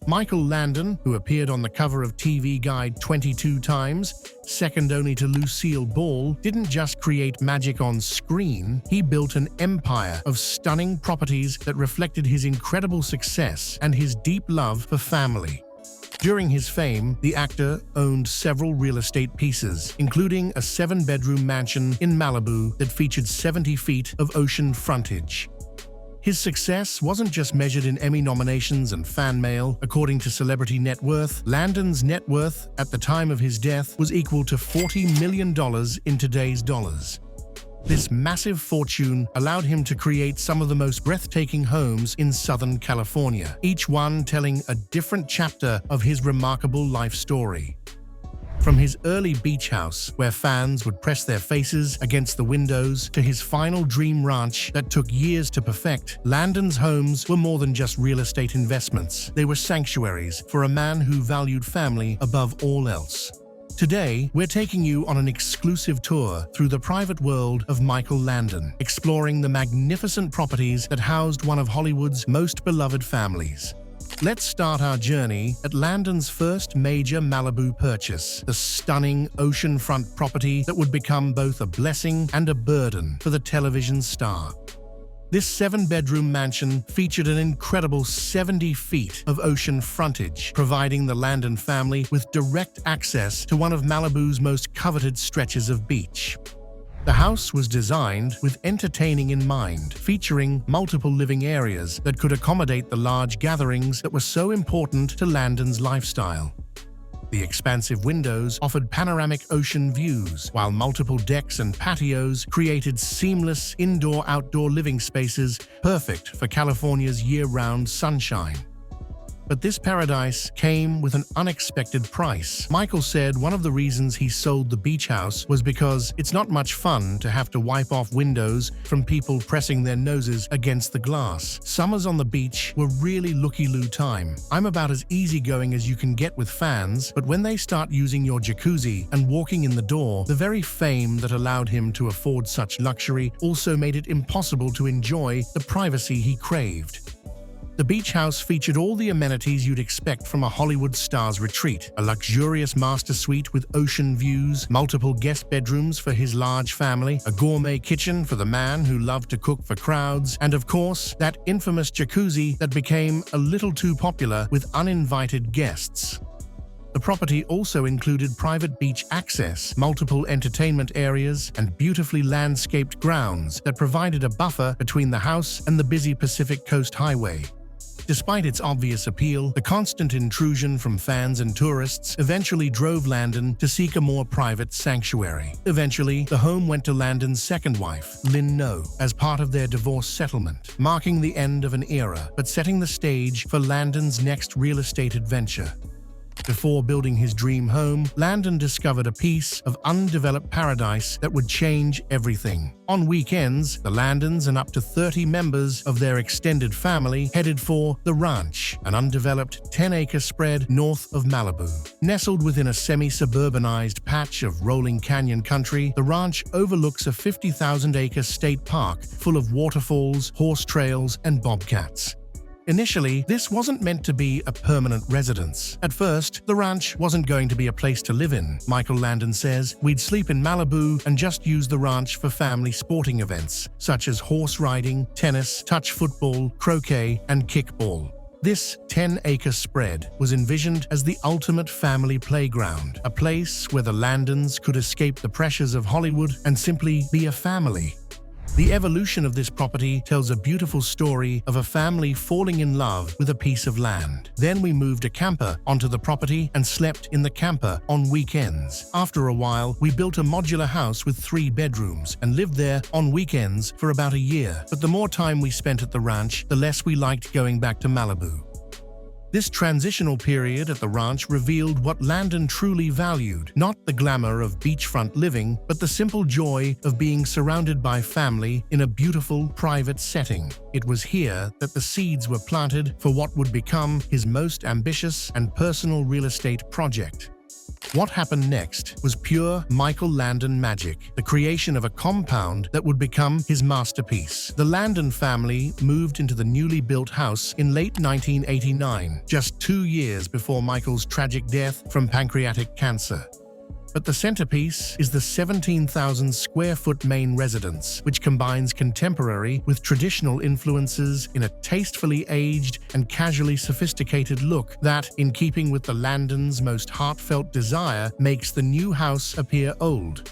Michael Landon, who appeared on the cover of TV Guide 22 times, second only to Lucille Ball, didn't just create magic on screen, he built an empire of stunning properties that reflected his incredible success and his deep love for family. During his fame, the actor owned several real estate pieces, including a 7-bedroom mansion in Malibu that featured 70 feet of ocean frontage. His success wasn't just measured in Emmy nominations and fan mail. According to Celebrity Net Worth, Landon's net worth at the time of his death was equal to $40 million in today's dollars. This massive fortune allowed him to create some of the most breathtaking homes in Southern California, each one telling a different chapter of his remarkable life story. From his early beach house, where fans would press their faces against the windows, to his final dream ranch that took years to perfect, Landon's homes were more than just real estate investments. They were sanctuaries for a man who valued family above all else. Today, we're taking you on an exclusive tour through the private world of Michael Landon, exploring the magnificent properties that housed one of Hollywood's most beloved families. Let's start our journey at Landon's first major Malibu purchase, the stunning oceanfront property that would become both a blessing and a burden for the television star. This 7-bedroom mansion featured an incredible 70 feet of ocean frontage, providing the Landon family with direct access to one of Malibu's most coveted stretches of beach. The house was designed with entertaining in mind, featuring multiple living areas that could accommodate the large gatherings that were so important to Landon's lifestyle. The expansive windows offered panoramic ocean views, while multiple decks and patios created seamless indoor-outdoor living spaces perfect for California's year-round sunshine. But this paradise came with an unexpected price. Michael said one of the reasons he sold the beach house was because it's not much fun to have to wipe off windows from people pressing their noses against the glass. Summers on the beach were really looky-loo time. I'm about as easygoing as you can get with fans, but when they start using your jacuzzi and walking in the door, the very fame that allowed him to afford such luxury also made it impossible to enjoy the privacy he craved. The beach house featured all the amenities you'd expect from a Hollywood star's retreat: a luxurious master suite with ocean views, multiple guest bedrooms for his large family, a gourmet kitchen for the man who loved to cook for crowds, and of course, that infamous jacuzzi that became a little too popular with uninvited guests. The property also included private beach access, multiple entertainment areas, and beautifully landscaped grounds that provided a buffer between the house and the busy Pacific Coast Highway. Despite its obvious appeal, the constant intrusion from fans and tourists eventually drove Landon to seek a more private sanctuary. Eventually, the home went to Landon's second wife, Lynn No, as part of their divorce settlement, marking the end of an era, but setting the stage for Landon's next real estate adventure. Before building his dream home, Landon discovered a piece of undeveloped paradise that would change everything. On weekends, the Landons and up to 30 members of their extended family headed for the ranch, an undeveloped 10-acre spread north of Malibu. Nestled within a semi-suburbanized patch of rolling canyon country, the ranch overlooks a 50,000-acre state park full of waterfalls, horse trails, and bobcats. Initially, this wasn't meant to be a permanent residence. At first, the ranch wasn't going to be a place to live in. Michael Landon says, "We'd sleep in Malibu and just use the ranch for family sporting events, such as horse riding, tennis, touch football, croquet, and kickball." This 10-acre spread was envisioned as the ultimate family playground, a place where the Landons could escape the pressures of Hollywood and simply be a family. The evolution of this property tells a beautiful story of a family falling in love with a piece of land. Then we moved a camper onto the property and slept in the camper on weekends. After a while, we built a modular house with 3 bedrooms and lived there on weekends for about a year. But the more time we spent at the ranch, the less we liked going back to Malibu. This transitional period at the ranch revealed what Landon truly valued, not the glamour of beachfront living, but the simple joy of being surrounded by family in a beautiful, private setting. It was here that the seeds were planted for what would become his most ambitious and personal real estate project. What happened next was pure Michael Landon magic, the creation of a compound that would become his masterpiece. The Landon family moved into the newly built house in late 1989, just 2 years before Michael's tragic death from pancreatic cancer. But the centerpiece is the 17,000 square foot main residence, which combines contemporary with traditional influences in a tastefully aged and casually sophisticated look that, in keeping with the Landons' most heartfelt desire, makes the new house appear old.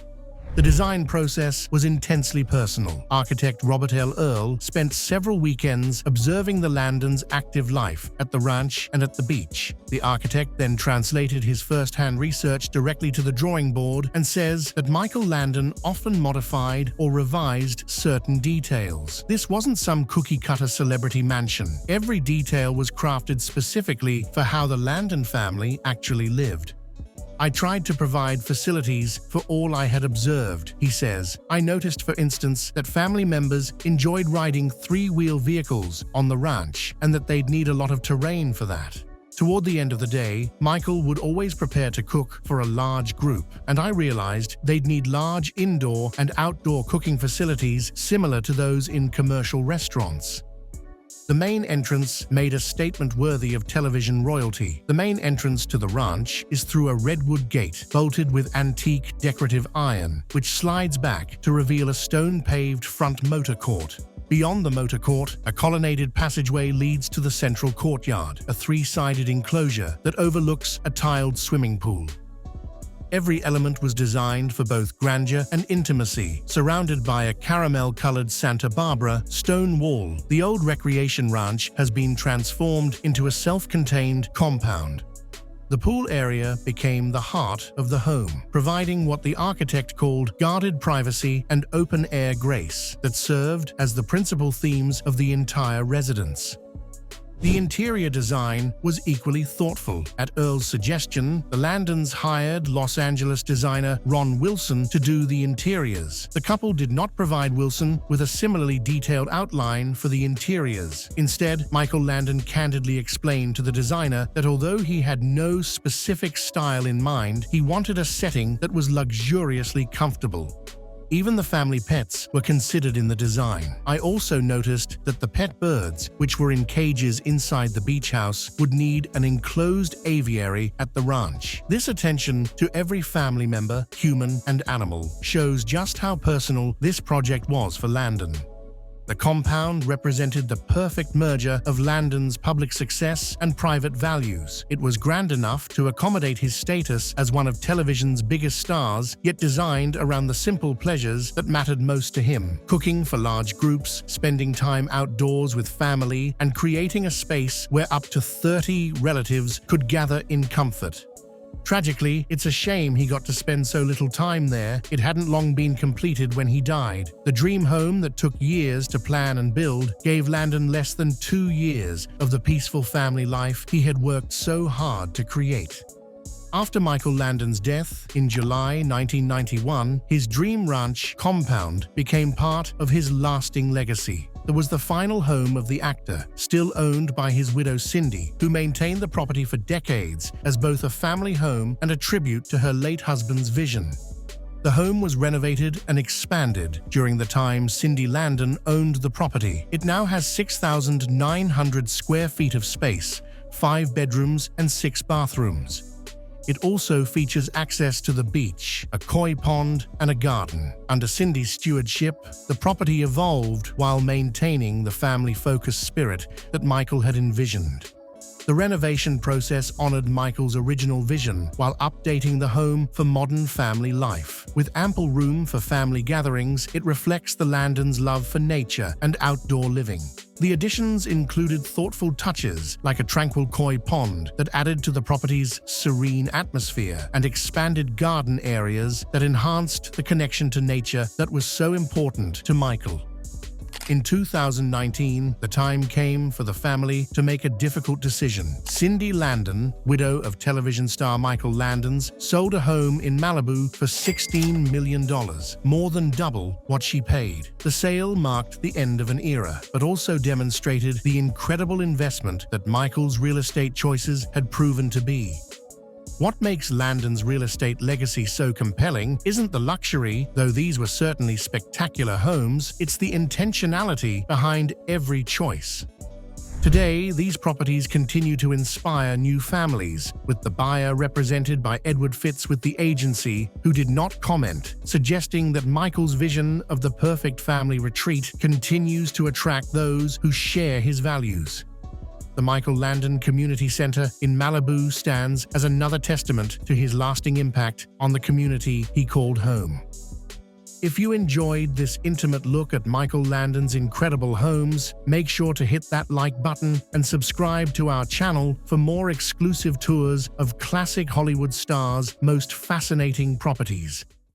The design process was intensely personal. Architect Robert L. Earl spent several weekends observing the Landons' active life at the ranch and at the beach. The architect then translated his first-hand research directly to the drawing board and says that Michael Landon often modified or revised certain details. This wasn't some cookie-cutter celebrity mansion. Every detail was crafted specifically for how the Landon family actually lived. I tried to provide facilities for all I had observed, he says. I noticed, for instance, that family members enjoyed riding 3-wheel vehicles on the ranch and that they'd need a lot of terrain for that. Toward the end of the day, Michael would always prepare to cook for a large group, and I realized they'd need large indoor and outdoor cooking facilities similar to those in commercial restaurants. The main entrance made a statement worthy of television royalty. The main entrance to the ranch is through a redwood gate, bolted with antique decorative iron, which slides back to reveal a stone-paved front motor court. Beyond the motor court, a colonnaded passageway leads to the central courtyard, a 3-sided enclosure that overlooks a tiled swimming pool. Every element was designed for both grandeur and intimacy, surrounded by a caramel-colored Santa Barbara stone wall. The old recreation ranch has been transformed into a self-contained compound. The pool area became the heart of the home, providing what the architect called guarded privacy and open-air grace that served as the principal themes of the entire residence. The interior design was equally thoughtful. At Earl's suggestion, the Landons hired Los Angeles designer Ron Wilson to do the interiors. The couple did not provide Wilson with a similarly detailed outline for the interiors. Instead, Michael Landon candidly explained to the designer that although he had no specific style in mind, he wanted a setting that was luxuriously comfortable. Even the family pets were considered in the design. I also noticed that the pet birds, which were in cages inside the beach house, would need an enclosed aviary at the ranch. This attention to every family member, human and animal, shows just how personal this project was for Landon. The compound represented the perfect merger of Landon's public success and private values. It was grand enough to accommodate his status as one of television's biggest stars, yet designed around the simple pleasures that mattered most to him: cooking for large groups, spending time outdoors with family, and creating a space where up to 30 relatives could gather in comfort. Tragically, it's a shame he got to spend so little time there. It hadn't long been completed when he died. The dream home that took years to plan and build gave Landon less than 2 years of the peaceful family life he had worked so hard to create. After Michael Landon's death in July 1991, his dream ranch compound became part of his lasting legacy. It was the final home of the actor, still owned by his widow Cindy, who maintained the property for decades as both a family home and a tribute to her late husband's vision. The home was renovated and expanded during the time Cindy Landon owned the property. It now has 6,900 square feet of space, 5 bedrooms and 6 bathrooms. It also features access to the beach, a koi pond, and a garden. Under Cindy's stewardship, the property evolved while maintaining the family-focused spirit that Michael had envisioned. The renovation process honored Michael's original vision while updating the home for modern family life. With ample room for family gatherings, it reflects the Landons' love for nature and outdoor living. The additions included thoughtful touches like a tranquil koi pond that added to the property's serene atmosphere and expanded garden areas that enhanced the connection to nature that was so important to Michael. In 2019, the time came for the family to make a difficult decision. Cindy Landon, widow of television star Michael Landon, sold a home in Malibu for $16 million, more than double what she paid. The sale marked the end of an era, but also demonstrated the incredible investment that Michael's real estate choices had proven to be. What makes Landon's real estate legacy so compelling isn't the luxury, though these were certainly spectacular homes, it's the intentionality behind every choice. Today, these properties continue to inspire new families, with the buyer represented by Edward Fitz with the agency, who did not comment, suggesting that Michael's vision of the perfect family retreat continues to attract those who share his values. The Michael Landon Community Center in Malibu stands as another testament to his lasting impact on the community he called home. If you enjoyed this intimate look at Michael Landon's incredible homes, make sure to hit that like button and subscribe to our channel for more exclusive tours of classic Hollywood stars' most fascinating properties.